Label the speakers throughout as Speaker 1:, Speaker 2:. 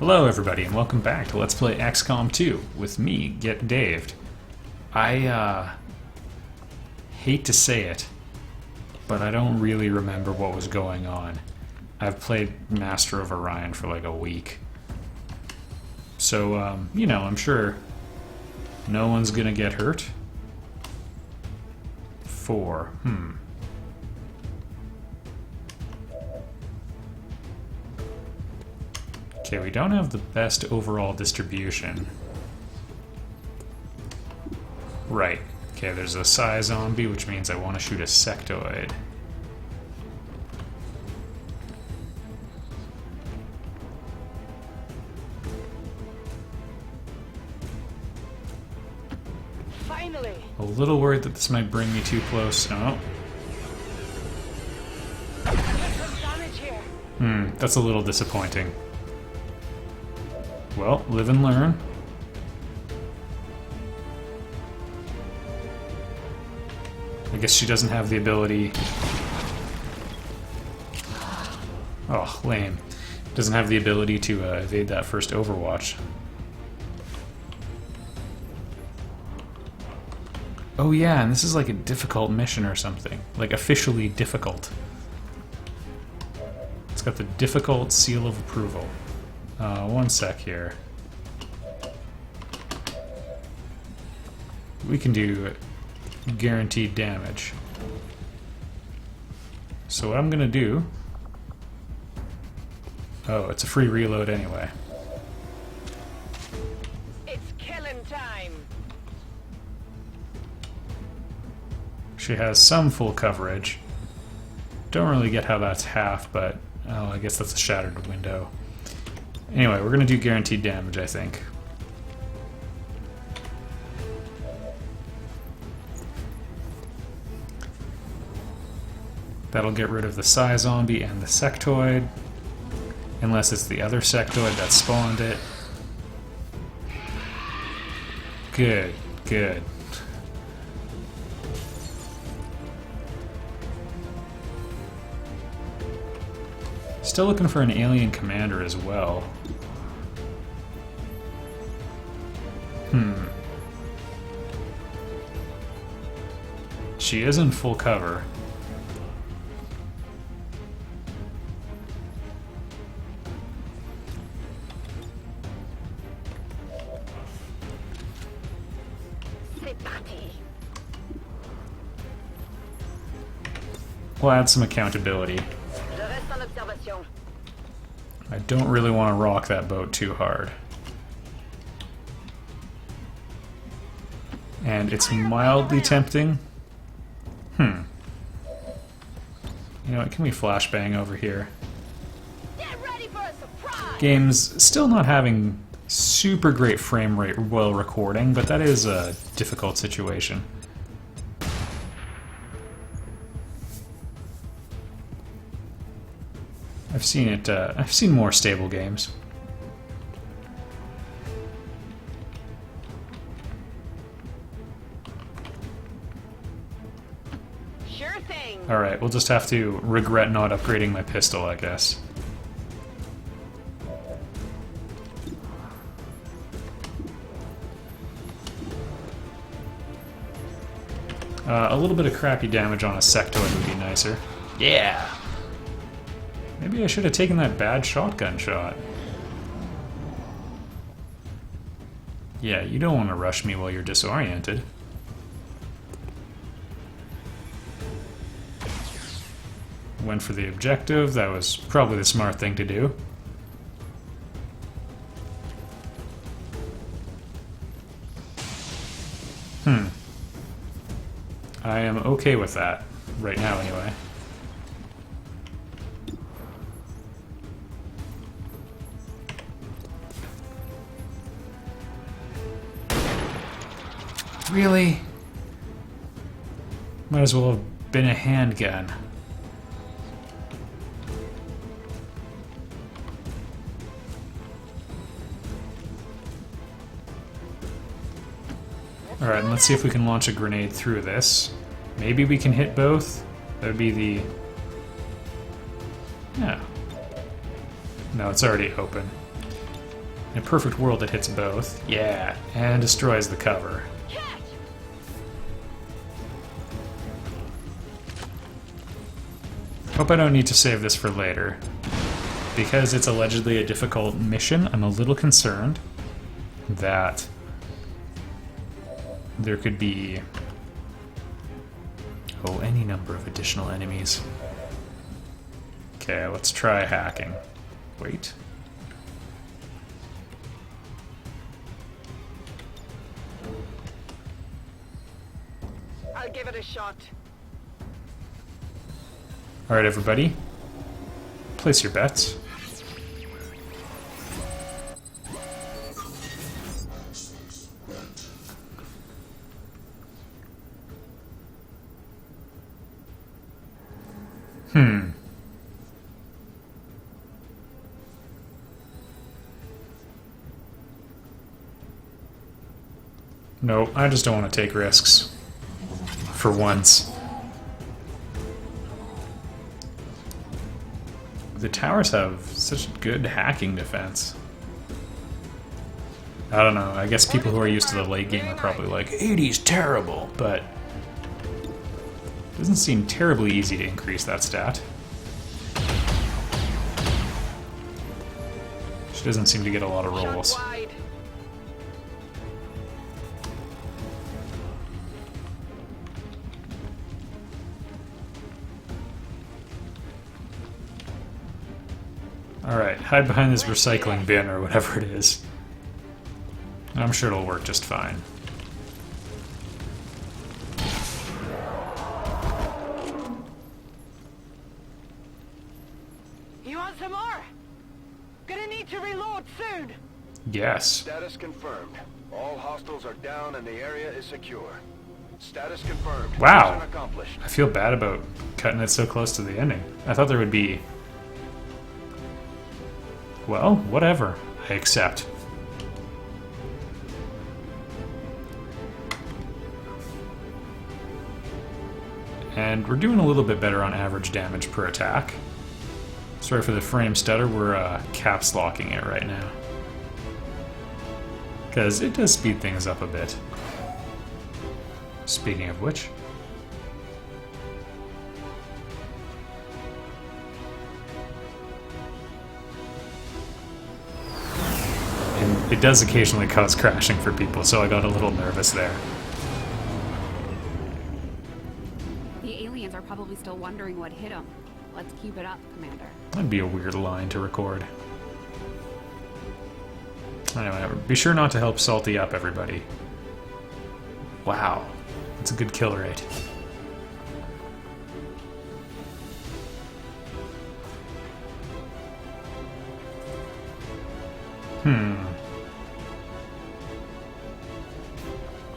Speaker 1: Hello everybody and welcome back to Let's Play XCOM 2 with me, Get Daved. I hate to say it, but I don't really remember what was going on. I've played Master of Orion for like a week. So, you know, I'm sure no one's gonna get hurt. 4, Okay, we don't have the best overall distribution. Right. Okay, there's a psi zombie, which means I want to shoot a sectoid.
Speaker 2: Finally.
Speaker 1: A little worried that this might bring me too close. Oh.
Speaker 2: There's some damage here.
Speaker 1: That's a little disappointing. Well, live and learn. I guess she doesn't have the ability... Oh, lame. Doesn't have the ability to evade that first Overwatch. Oh yeah, and this is like a difficult mission or something. Like, officially difficult. It's got the difficult seal of approval. One sec here. We can do guaranteed damage. So what I'm gonna do... Oh, it's a free reload anyway.
Speaker 2: It's killing time.
Speaker 1: She has some full coverage. Don't really get how that's half, but... Oh, I guess that's a shattered window. Anyway, we're gonna do guaranteed damage, I think. That'll get rid of the psi zombie and the sectoid. Unless it's the other sectoid that spawned it. Good, good. Still looking for an alien commander as well. She is in full cover. We'll add some accountability. I don't really want to rock that boat too hard. And it's mildly tempting. You know what, can we flashbang over here?
Speaker 2: Get ready for a surprise.
Speaker 1: Game's still not having super great frame rate while recording, but that is a difficult situation. I've seen it, I've seen more stable games.
Speaker 2: Sure thing.
Speaker 1: Alright, we'll just have to regret not upgrading my pistol, I guess. A little bit of crappy damage on a sectoid would be nicer. Yeah! Maybe I should have taken that bad shotgun shot. Yeah, you don't want to rush me while you're disoriented. Went for the objective. That was probably the smart thing to do. I am okay with that. Right now, anyway. Really? Might as well have been a handgun. Alright, and let's see if we can launch a grenade through this. Maybe we can hit both. That would be the... Yeah. No, it's already open. In a perfect world, it hits both. Yeah, and destroys the cover.
Speaker 2: Catch!
Speaker 1: Hope I don't need to save this for later. Because it's allegedly a difficult mission, I'm a little concerned that there could be any number of additional enemies. Okay, let's try hacking. Wait.
Speaker 2: I'll give it a shot.
Speaker 1: Alright, everybody. Place your bets. No, I just don't want to take risks. For once. The towers have such good hacking defense. I don't know, I guess people who are used to the late game are probably like, 80's terrible, but it doesn't seem terribly easy to increase that stat. She doesn't seem to get a lot of rolls.
Speaker 2: Shot wide.
Speaker 1: Alright, hide behind this recycling bin or whatever it is. I'm sure it'll work just fine.
Speaker 2: You want some more? Gonna need to reload soon.
Speaker 1: Yes.
Speaker 3: Status confirmed. All hostiles are down and the area is secure. Status confirmed.
Speaker 1: Wow.
Speaker 3: Mission accomplished.
Speaker 1: I feel bad about cutting it so close to the ending. I thought there would be... Well, whatever. I accept. And we're doing a little bit better on average damage per attack. Sorry for the frame stutter, we're caps locking it right now. Because it does speed things up a bit. Speaking of which... And it does occasionally cause crashing for people, so I got a little nervous there.
Speaker 4: The aliens are probably still wondering what hit them. Let's keep it up, Commander.
Speaker 1: That'd be a weird line to record. Anyway, be sure not to help Salty up, everybody. Wow, that's a good kill rate.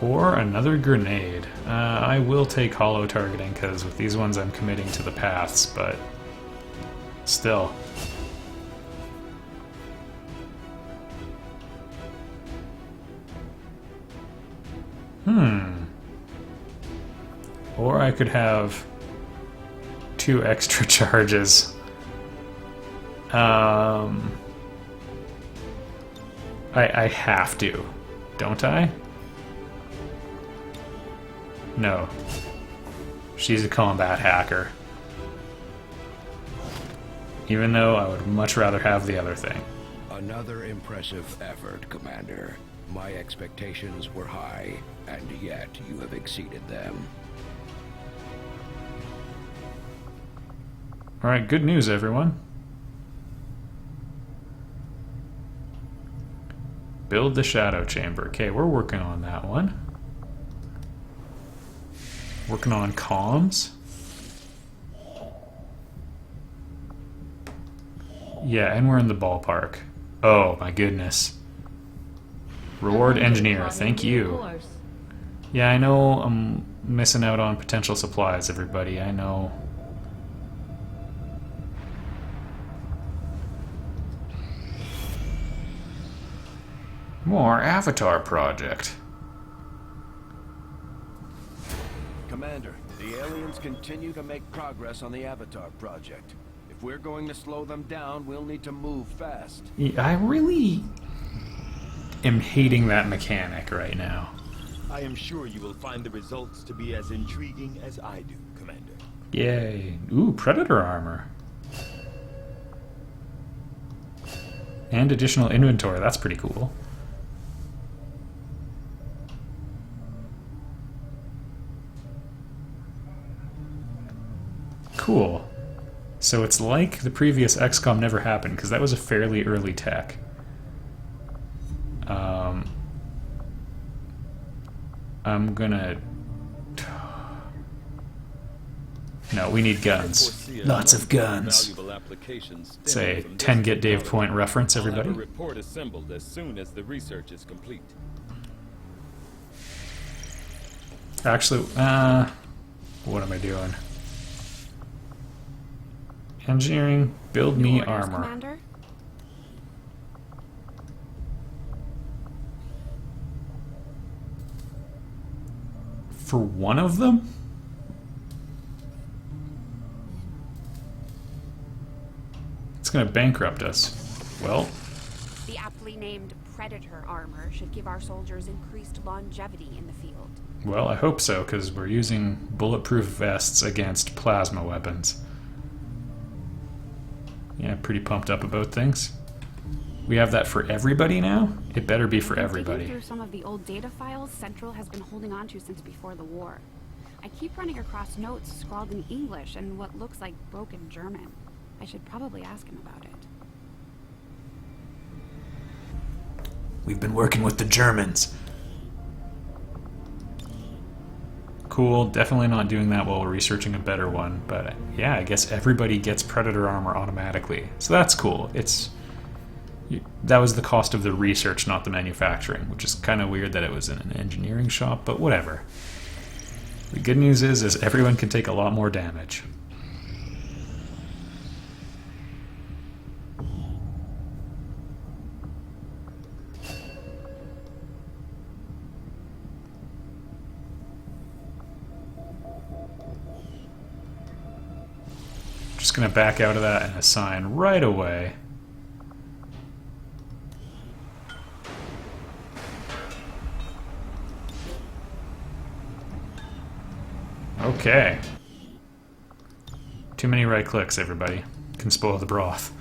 Speaker 1: Or another grenade. I will take hollow targeting, because with these ones I'm committing to the paths, but still. Or I could have 2 extra charges. I have to, don't I? No. She's a combat hacker. Even though I would much rather have the other thing.
Speaker 5: Another impressive effort, Commander. My expectations were high, and yet you have exceeded them.
Speaker 1: Alright, good news, everyone. Build the shadow chamber. Okay, we're working on that one. Working on comms. Yeah, and we're in the ballpark. Oh my goodness. Reward engineer, thank you. Yeah, I know I'm missing out on potential supplies, everybody. I know. More Avatar project.
Speaker 3: Commander, the aliens continue to make progress on the Avatar project. If we're going to slow them down, we'll need to move fast.
Speaker 1: I really am hating that mechanic right now.
Speaker 6: I am sure you will find the results to be as intriguing as I do, Commander.
Speaker 1: Yay. Ooh, Predator armor. And additional inventory. That's pretty cool. Cool. So it's like the previous XCOM never happened, because that was a fairly early tech. I'm gonna... No, we need guns. Lots of guns. It's a 10 get Dave point reference, everybody.
Speaker 6: I'll have a report assembled as soon as the research is complete.
Speaker 1: Actually, what am I doing? Engineering, build me
Speaker 4: Orders,
Speaker 1: armor.
Speaker 4: Commander?
Speaker 1: For one of them? It's gonna bankrupt us. Well,
Speaker 4: The aptly named Predator armor should give our soldiers increased longevity in the field.
Speaker 1: well, I hope so, because we're using bulletproof vests against plasma weapons. Yeah, pretty pumped up about things. We have that for everybody now? It better be for everybody.
Speaker 4: Digging through some of the old data files Central has been holding on to since before the war. I keep running across notes scrawled in English and what looks like broken German. I should probably ask him about it.
Speaker 1: We've been working with the Germans. Cool, definitely not doing that while we're researching a better one, but yeah, I guess everybody gets Predator armor automatically. So that's cool. That was the cost of the research, not the manufacturing, which is kind of weird that it was in an engineering shop, but whatever. The good news is everyone can take a lot more damage. Just gonna back out of that and assign right away. Okay. Too many right clicks, everybody. Can spoil the broth.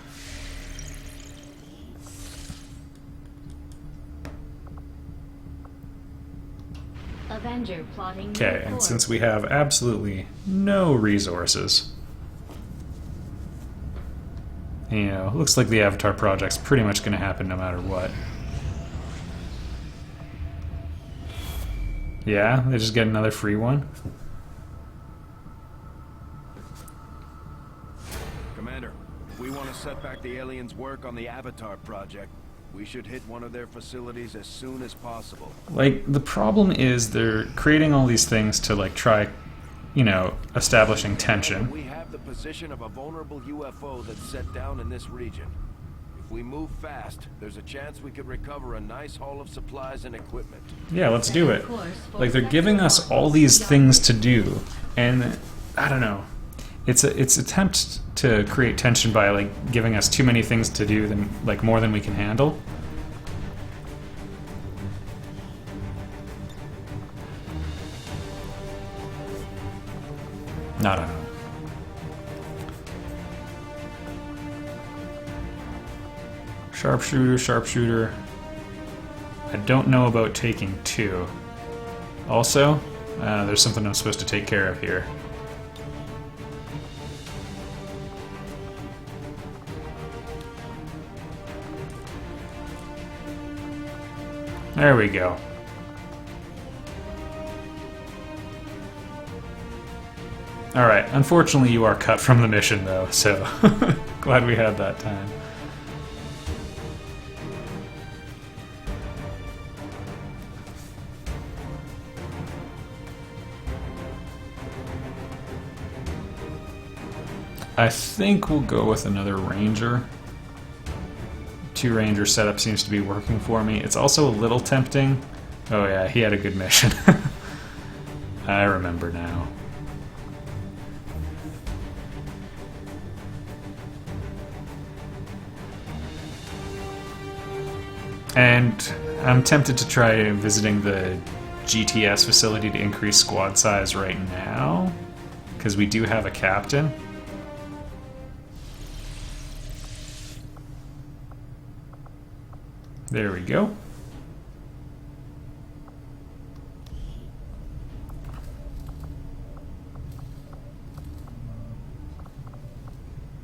Speaker 7: Avenger plotting.
Speaker 1: Okay, and since we have absolutely no resources, you know, looks like the Avatar project's pretty much going to happen no matter what. Yeah, they just get another free one.
Speaker 3: Commander, if we want to set back the aliens' work on the Avatar project, we should hit one of their facilities as soon as possible.
Speaker 1: Like, the problem is they're creating all these things to, like, try, you know, establishing tension.
Speaker 3: We have the position of a vulnerable UFO that's set down in this region. If we move fast, there's a chance we could recover a nice haul of supplies and equipment.
Speaker 1: Yeah, let's do it. Like, they're giving us all these things to do, and I don't know. It's attempt to create tension by, like, giving us too many things to do, than like more than we can handle. I don't know. Sharpshooter, sharpshooter. I don't know about taking two. Also, there's something I'm supposed to take care of here. There we go. Alright, unfortunately you are cut from the mission though, so glad we had that time. I think we'll go with another ranger. Two ranger setup seems to be working for me. It's also a little tempting. Oh yeah, he had a good mission. I remember now. And I'm tempted to try visiting the GTS facility to increase squad size right now, because we do have a captain. There we go.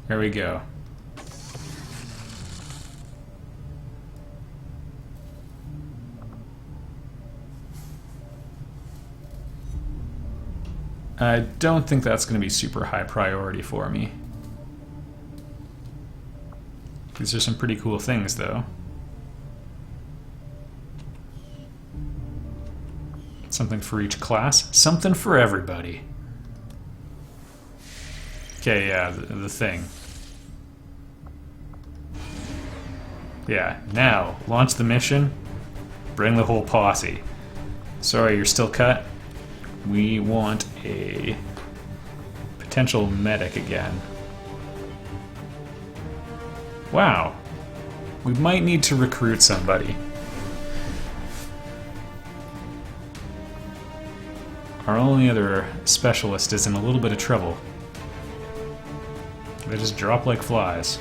Speaker 1: There we go. I don't think that's going to be super high priority for me. These are some pretty cool things, though. Something for each class. Something for everybody. Okay, yeah, the thing. Yeah, now, launch the mission. Bring the whole posse. Sorry, you're still cut. We want a potential medic again. Wow. We might need to recruit somebody. Our only other specialist is in a little bit of trouble. They just drop like flies.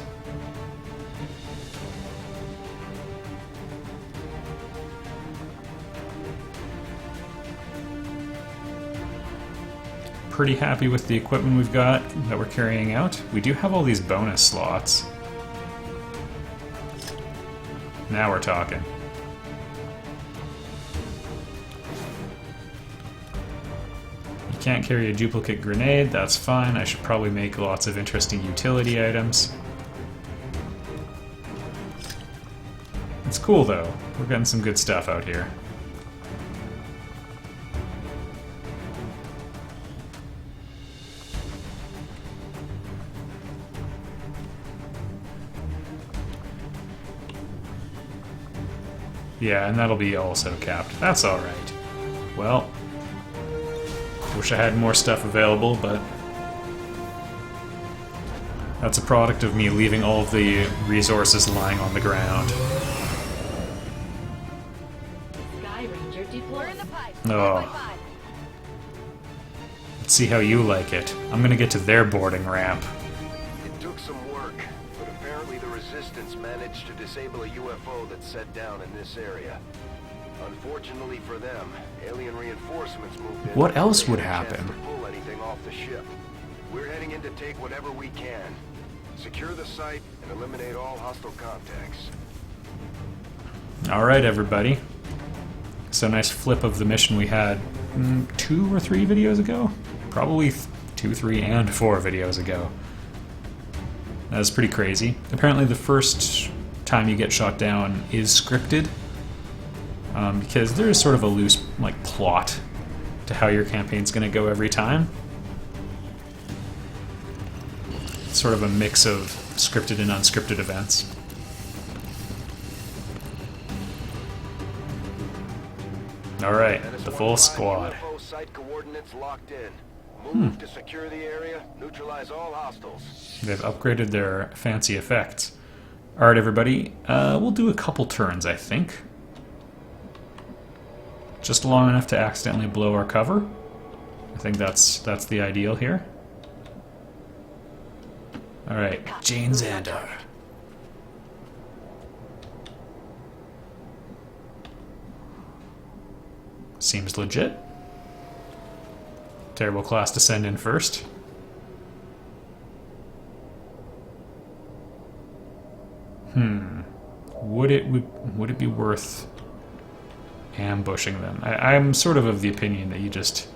Speaker 1: Pretty happy with the equipment we've got that we're carrying out. We do have all these bonus slots. Now we're talking. You can't carry a duplicate grenade, that's fine. I should probably make lots of interesting utility items. It's cool though. We're getting some good stuff out here. Yeah, and that'll be also capped. That's alright. Well, wish I had more stuff available, but that's a product of me leaving all of the resources lying on the ground.
Speaker 7: Sky Ranger deployed.
Speaker 1: Oh. Let's see how you like it. I'm gonna get to their boarding ramp.
Speaker 3: It took some work, but apparently the Resistance managed to disable a UFO that set down in this area. Unfortunately for them, alien reinforcements moved in.
Speaker 1: What else would
Speaker 3: They had a chance
Speaker 1: happen?
Speaker 3: to pull anything off the ship. We're heading in to take whatever we can. Secure the site and eliminate all hostile contacts.
Speaker 1: Alright, everybody. So nice flip of the mission we had 2 or 3 videos ago? Probably 2, 3, and 4 videos ago. That was pretty crazy. Apparently the first time you get shot down is scripted, because there is sort of a loose plot to how your campaign's going to go every time. It's sort of a mix of scripted and unscripted events. Alright, the full squad.
Speaker 3: UFO site coordinates locked in. Move to secure the area, neutralize all hostiles.
Speaker 1: They've upgraded their fancy effects. Alright, everybody, we'll do a couple turns, I think. Just long enough to accidentally blow our cover. I think that's the ideal here. Alright, Jane Xander. Seems legit. Terrible class to send in first. Would it be worth ambushing them? I'm sort of the opinion that you just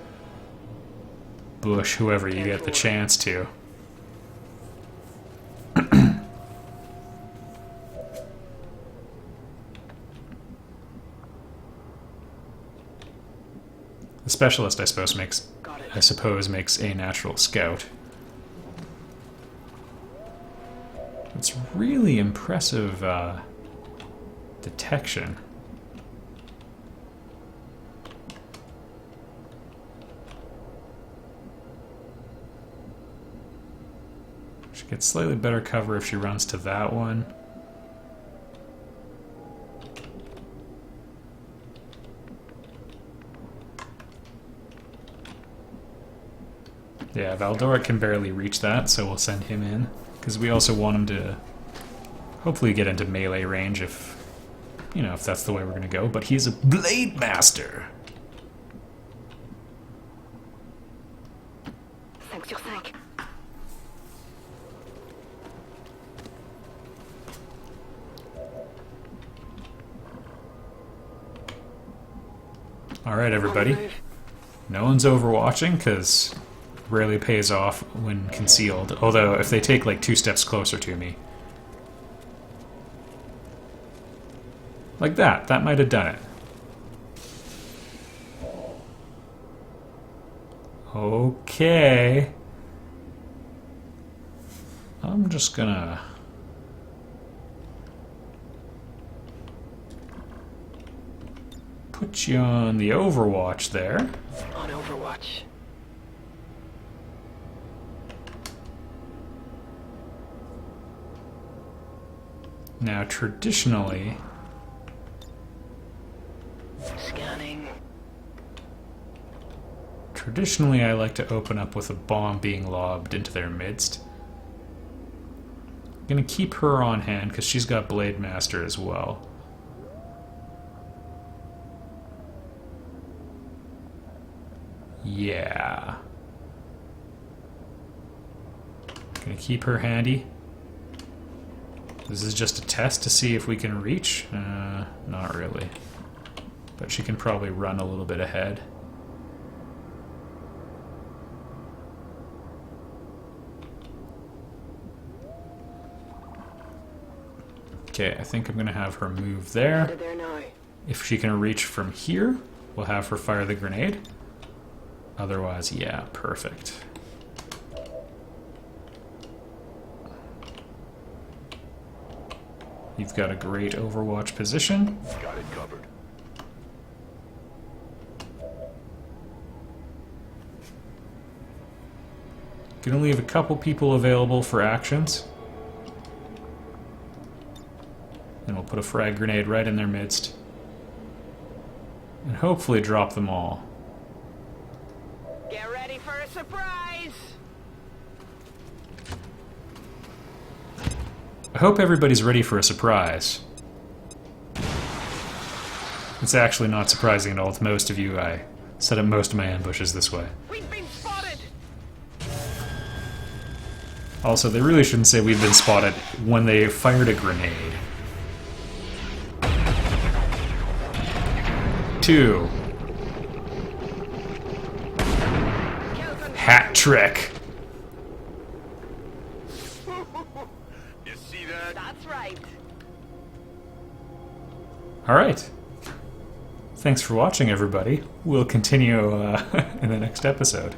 Speaker 1: bush whoever you get the chance to. The specialist, I suppose, makes a natural scout. It's really impressive detection. She gets slightly better cover if she runs to that one. Yeah, Valdora can barely reach that, so we'll send him in. Because we also want him to hopefully get into melee range if, you know, if that's the way we're going to go. But he's a Blade Master!
Speaker 2: 5 sur 5.
Speaker 1: Alright, everybody. No one's overwatching, because rarely pays off when concealed. Although, if they take like 2 steps closer to me. Like that. That might have done it. Okay. I'm just gonna... put you on the Overwatch there.
Speaker 2: On Overwatch.
Speaker 1: Now, traditionally...
Speaker 2: Scanning.
Speaker 1: Traditionally, I like to open up with a bomb being lobbed into their midst. I'm gonna keep her on hand, because she's got Blade Master as well. Yeah. Gonna keep her handy. This is just a test to see if we can reach. Not really. But she can probably run a little bit ahead. Okay, I think I'm gonna have her move there.
Speaker 2: There now.
Speaker 1: If she can reach from here, we'll have her fire the grenade. Otherwise, yeah, perfect. You've got a great Overwatch position.
Speaker 3: Got it covered.
Speaker 1: Gonna leave a couple people available for actions. And we'll put a frag grenade right in their midst. And hopefully drop them all.
Speaker 2: Get ready for a surprise!
Speaker 1: I hope everybody's ready for a surprise. It's actually not surprising at all to most of you. I set up most of my ambushes this way.
Speaker 2: We've been spotted!
Speaker 1: Also, they really shouldn't say we've been spotted when they fired a grenade. 2. Hat trick.
Speaker 3: You see that?
Speaker 2: That's right.
Speaker 1: Alright. Thanks for watching, everybody. We'll continue in the next episode.